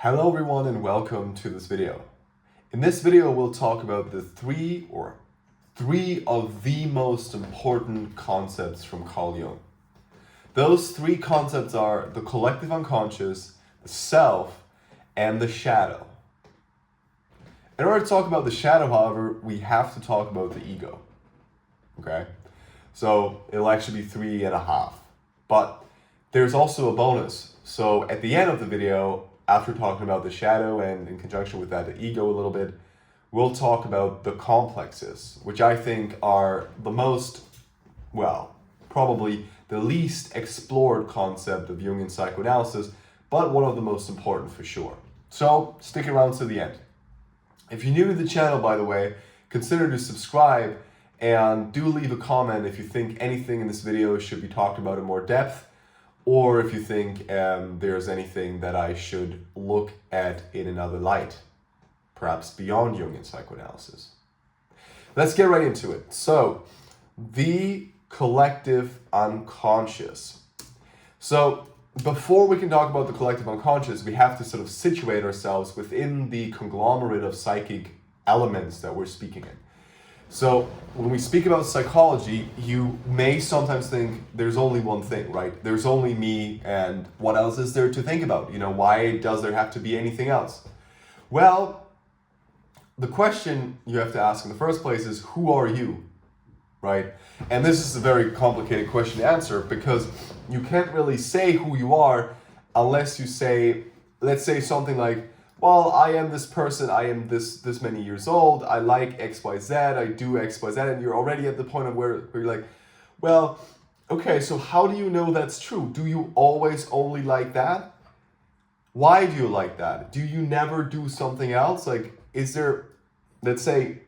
Hello everyone and welcome to this video. In this video we'll talk about the three of the most important concepts from Carl Jung. Those three concepts are the collective unconscious, the self, and the shadow. In order to talk about the shadow, however, we have to talk about the ego. Okay? So it'll actually be 3.5. But there's also a bonus. So at the end of the video, after talking about the shadow and in conjunction with that, the ego a little bit, we'll talk about the complexes, which I think are the most, probably the least explored concept of Jungian psychoanalysis, but one of the most important for sure. So stick around to the end. If you're new to the channel, by the way, consider to subscribe and do leave a comment if you think anything in this video should be talked about in more depth, or if you think there's anything that I should look at in another light, perhaps beyond Jungian psychoanalysis. Let's get right into it. So, the collective unconscious. So, before we can talk about the collective unconscious, we have to sort of situate ourselves within the conglomerate of psychic elements that we're speaking in. So when we speak about psychology, you may sometimes think there's only one thing, right? There's only me, and what else is there to think about? Why does there have to be anything else? Well, the question you have to ask in the first place is, who are you, right? And this is a very complicated question to answer because you can't really say who you are unless you say, let's say something like, well, I am this person, I am this many years old, I like XYZ, I do XYZ, and you're already at the point of where you're like, well, okay, so how do you know that's true? Do you always only like that? Why do you like that? Do you never do something else? Like, is there, let's say,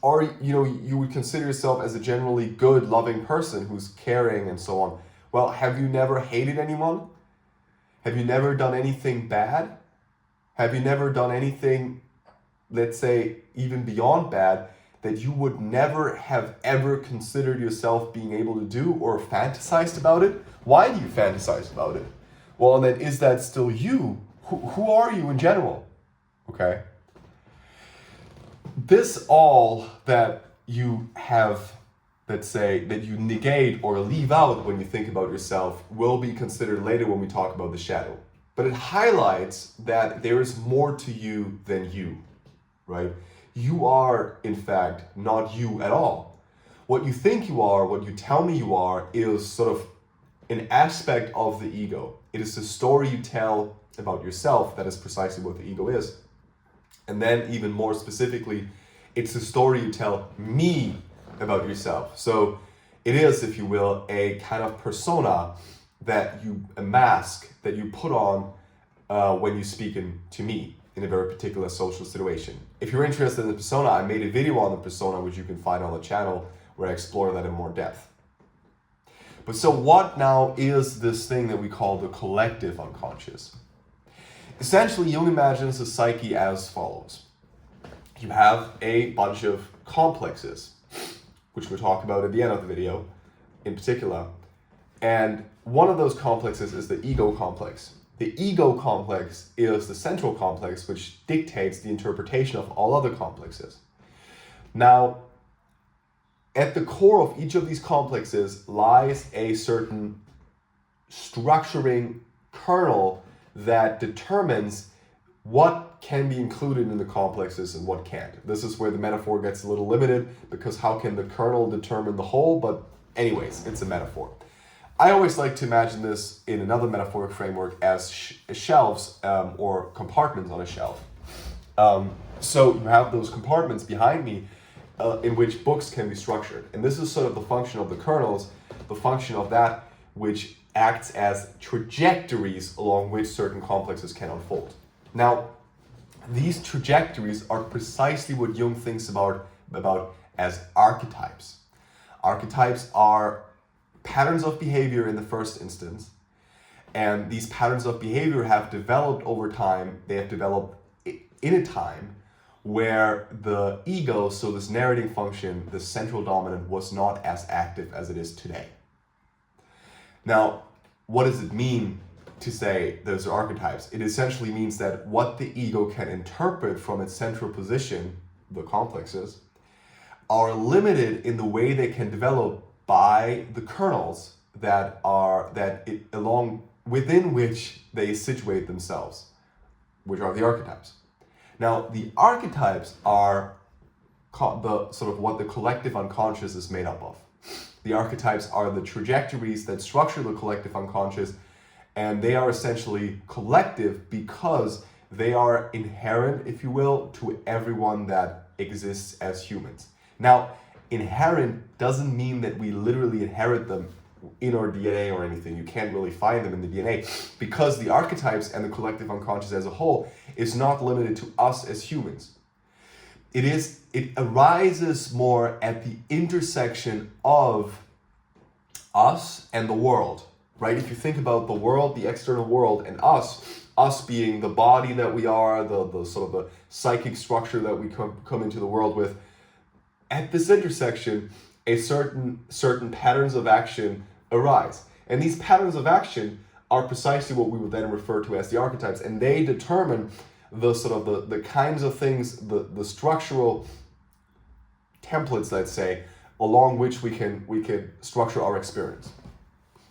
or you would consider yourself as a generally good, loving person who's caring and so on. Well, have you never hated anyone? Have you never done anything bad? Have you never done anything, let's say, even beyond bad, that you would never have ever considered yourself being able to do or fantasized about it? Why do you fantasize about it? Well, then is that still you? Who are you in general? Okay? This all that you have, let's say, that you negate or leave out when you think about yourself will be considered later when we talk about the shadow. But it highlights that there is more to you than you, right? You are, in fact, not you at all. What you think you are, what you tell me you are, is sort of an aspect of the ego. It is the story you tell about yourself that is precisely what the ego is. And then even more specifically, it's the story you tell me about yourself. So it is, if you will, a kind of persona a mask that you put on when you speak to me in a very particular social situation. If you're interested in the persona, I made a video on the persona which you can find on the channel where I explore that in more depth. But so what now is this thing that we call the collective unconscious? Essentially, Jung imagines the psyche as follows. You have a bunch of complexes, which we'll talk about at the end of the video in particular. And one of those complexes is the ego complex. The ego complex is the central complex which dictates the interpretation of all other complexes. Now, at the core of each of these complexes lies a certain structuring kernel that determines what can be included in the complexes and what can't. This is where the metaphor gets a little limited because how can the kernel determine the whole? But anyways, it's a metaphor. I always like to imagine this in another metaphoric framework as shelves or compartments on a shelf. So you have those compartments behind me in which books can be structured. And this is sort of the function of the kernels, the function of that which acts as trajectories along which certain complexes can unfold. Now, these trajectories are precisely what Jung thinks about as archetypes. Archetypes are patterns of behavior in the first instance, and these patterns of behavior have developed over time. They have developed in a time where the ego, so this narrating function, the central dominant, was not as active as it is today. Now, what does it mean to say those are archetypes. It essentially means that what the ego can interpret from its central position, the complexes, are limited in the way they can develop by the kernels within which they situate themselves, which are the archetypes. Now, the archetypes are the sort of what the collective unconscious is made up of. The archetypes are the trajectories that structure the collective unconscious, and they are essentially collective because they are inherent, if you will, to everyone that exists as humans. Now, inherent doesn't mean that we literally inherit them in our DNA or anything. You can't really find them in the DNA, because the archetypes and the collective unconscious as a whole is not limited to us as humans. It arises more at the intersection of us and the world, right? If you think about the world, the external world, and us being the body that we are, the sort of the psychic structure that we come into the world with, at this intersection, a certain patterns of action arise. And these patterns of action are precisely what we would then refer to as the archetypes, and they determine the sort of the kinds of things, the structural templates, let's say, along which we can structure our experience.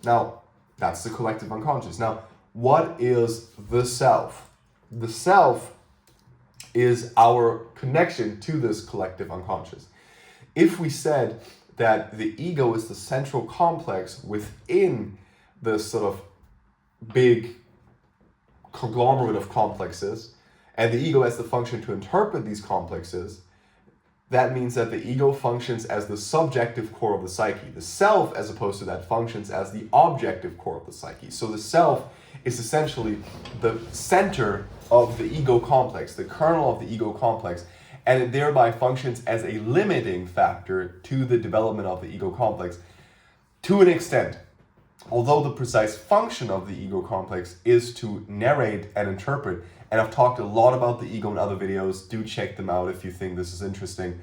Now, that's the collective unconscious. Now, what is the self? The self is our connection to this collective unconscious. If we said that the ego is the central complex within this sort of big conglomerate of complexes, and the ego has the function to interpret these complexes, that means that the ego functions as the subjective core of the psyche. The self, as opposed to that, functions as the objective core of the psyche. So the self is essentially the center of the ego complex, the kernel of the ego complex, and it thereby functions as a limiting factor to the development of the ego complex to an extent. Although the precise function of the ego complex is to narrate and interpret, and I've talked a lot about the ego in other videos. Do check them out if you think this is interesting,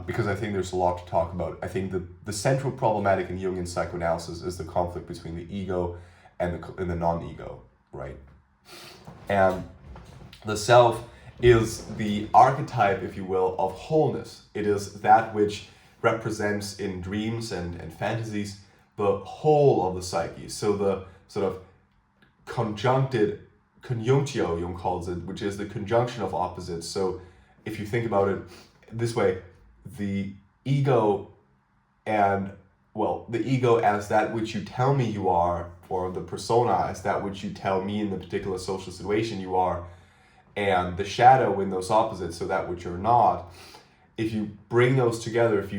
because I think there's a lot to talk about. I think the central problematic in Jungian psychoanalysis is the conflict between the ego and the non-ego, right? And the self is the archetype, if you will, of wholeness. It is that which represents in dreams and fantasies the whole of the psyche. So the sort of conjunctio, Jung calls it, which is the conjunction of opposites. So if you think about it this way, the ego as that which you tell me you are, or the persona as that which you tell me in the particular social situation you are, and the shadow in those opposites, so that which you're not. If you bring those together, if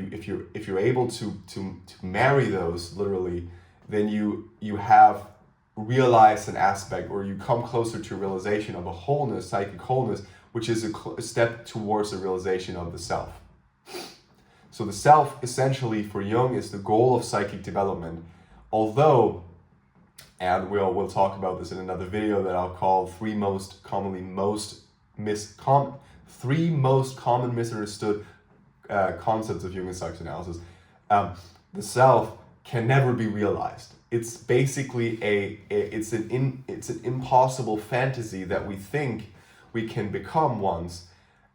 you're able to marry those literally, then you have realized an aspect, or you come closer to realization of a wholeness, psychic wholeness, which is a step towards the realization of the self. So the self, essentially for Jung, is the goal of psychic development. Although, and we'll talk about this in another video that I'll call three most common misunderstood concepts of Jungian psychoanalysis. The self can never be realized. It's basically it's an impossible fantasy that we think we can become once,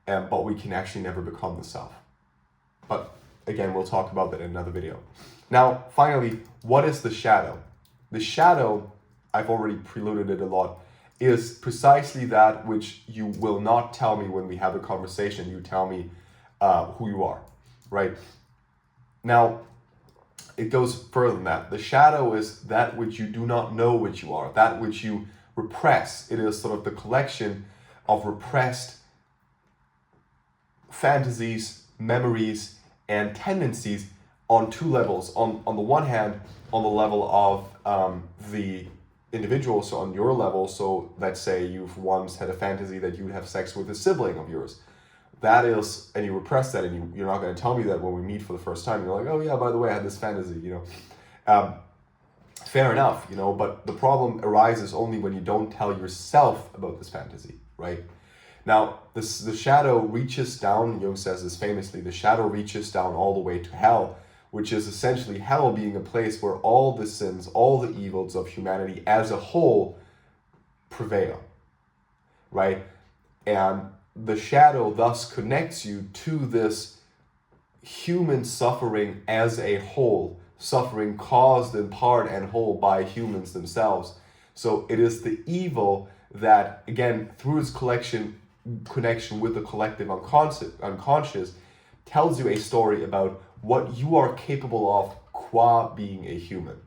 but we can actually never become the self. But again, we'll talk about that in another video. Now, finally, what is the shadow? The shadow, I've already preluded it a lot, is precisely that which you will not tell me when we have a conversation. You tell me who you are, right? Now, it goes further than that. The shadow is that which you do not know which you are, that which you repress. It is sort of the collection of repressed fantasies, memories, and tendencies on two levels. On the one hand, on the level of the individual, so on your level. So let's say you've once had a fantasy that you would have sex with a sibling of yours. That is, and you repress that, and you're not going to tell me that when we meet for the first time. You're like, oh yeah, by the way, I had this fantasy, Fair enough, but the problem arises only when you don't tell yourself about this fantasy, right? Now, the shadow reaches down, Jung says this famously, the shadow reaches down all the way to hell, which is essentially hell being a place where all the sins, all the evils of humanity as a whole prevail, right? And the shadow thus connects you to this human suffering as a whole, suffering caused in part and whole by humans themselves. So it is the evil that, again, through its connection with the collective unconscious, tells you a story about what you are capable of qua being a human.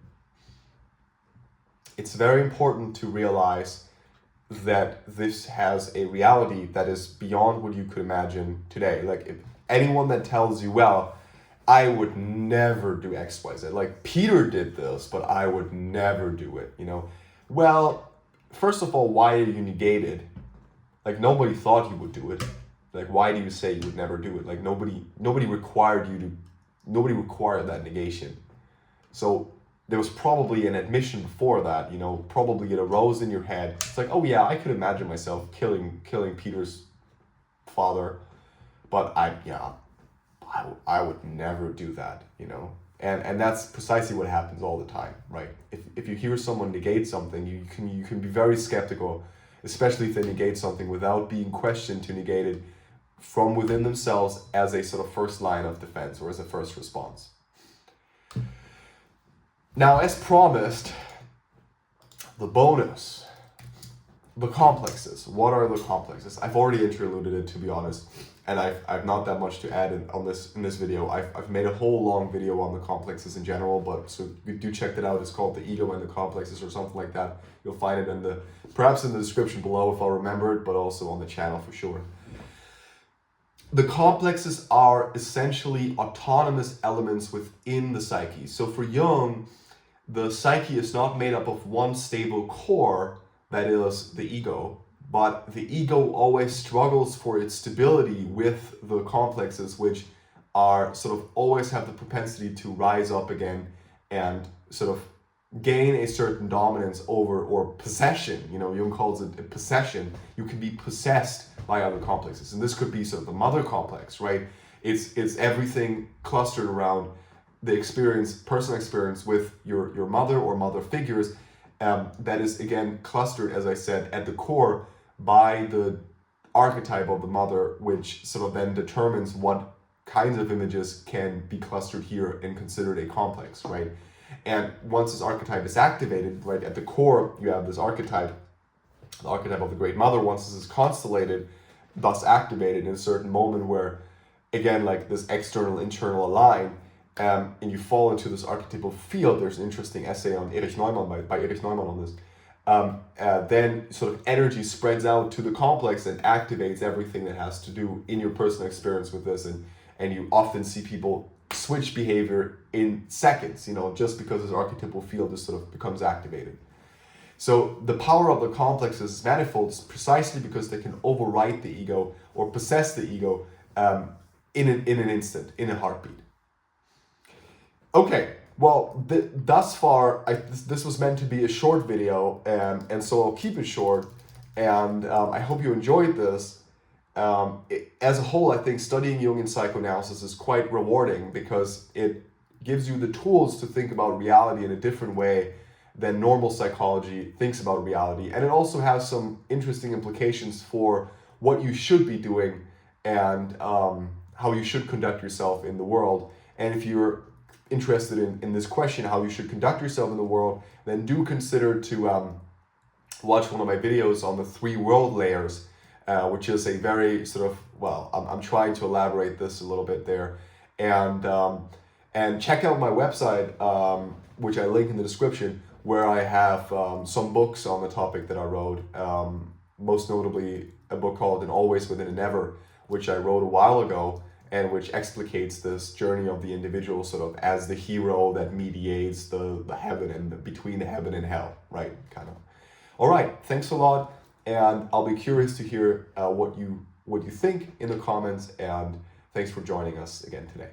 It's very important to realize that this has a reality that is beyond what you could imagine today. Like, if anyone that tells you, well, I would never do X, Y, Z. Like, Peter did this, but I would never do it, Well, first of all, why are you negated? Like, nobody thought you would do it. Like, why do you say you would never do it? Like, nobody required that negation. So there was probably an admission before that, probably it arose in your head. It's like, oh yeah, I could imagine myself killing Peter's father, but I would never do that, And that's precisely what happens all the time, right? If you hear someone negate something, you can be very skeptical, especially if they negate something without being questioned to negate it from within themselves as a sort of first line of defense or as a first response. Now, as promised, the bonus, the complexes. What are the complexes? I've already interluded it, to be honest, and I've not that much to add in this video. I've made a whole long video on the complexes in general, but so you do check that out. It's called The Ego and the Complexes or something like that. You'll find it perhaps in the description below if I'll remember it, but also on the channel for sure. The complexes are essentially autonomous elements within the psyche. So for Jung, the psyche is not made up of one stable core, that is the ego, but the ego always struggles for its stability with the complexes, which are sort of always have the propensity to rise up again and sort of gain a certain dominance over, or possession, Jung calls it a possession. You can be possessed by other complexes. And this could be sort of the mother complex, right? It's everything clustered around the personal experience with your mother or mother figures, that is, again, clustered, as I said, at the core by the archetype of the mother, which sort of then determines what kinds of images can be clustered here and considered a complex, right? And once this archetype is activated, right, at the core, you have this archetype, the archetype of the Great Mother. Once this is constellated, thus activated in a certain moment where, again, like this external, internal align, and you fall into this archetypal field. There's an interesting essay on Erich Neumann by Erich Neumann on this. Then sort of energy spreads out to the complex and activates everything that has to do in your personal experience with this. And you often see people switch behavior in seconds, just because this archetypal field just sort of becomes activated. So the power of the complexes is manifold precisely because they can overwrite the ego or possess the ego in an instant, in a heartbeat. Okay, well, thus far, this was meant to be a short video, and so I'll keep it short, and I hope you enjoyed this. As a whole, I think studying Jungian psychoanalysis is quite rewarding because it gives you the tools to think about reality in a different way than normal psychology thinks about reality. And it also has some interesting implications for what you should be doing and how you should conduct yourself in the world. And if you're interested in this question, how you should conduct yourself in the world, then do consider to watch one of my videos on the 3 world layers, which is a very sort of, well, I'm trying to elaborate this a little bit there. And check out my website, which I link in the description, where I have some books on the topic that I wrote, most notably a book called An Always Within a Never, which I wrote a while ago, and which explicates this journey of the individual sort of as the hero that mediates the heaven and between the heaven and hell, right? Kind of. All right, thanks a lot, and I'll be curious to hear what you think in the comments, and thanks for joining us again today.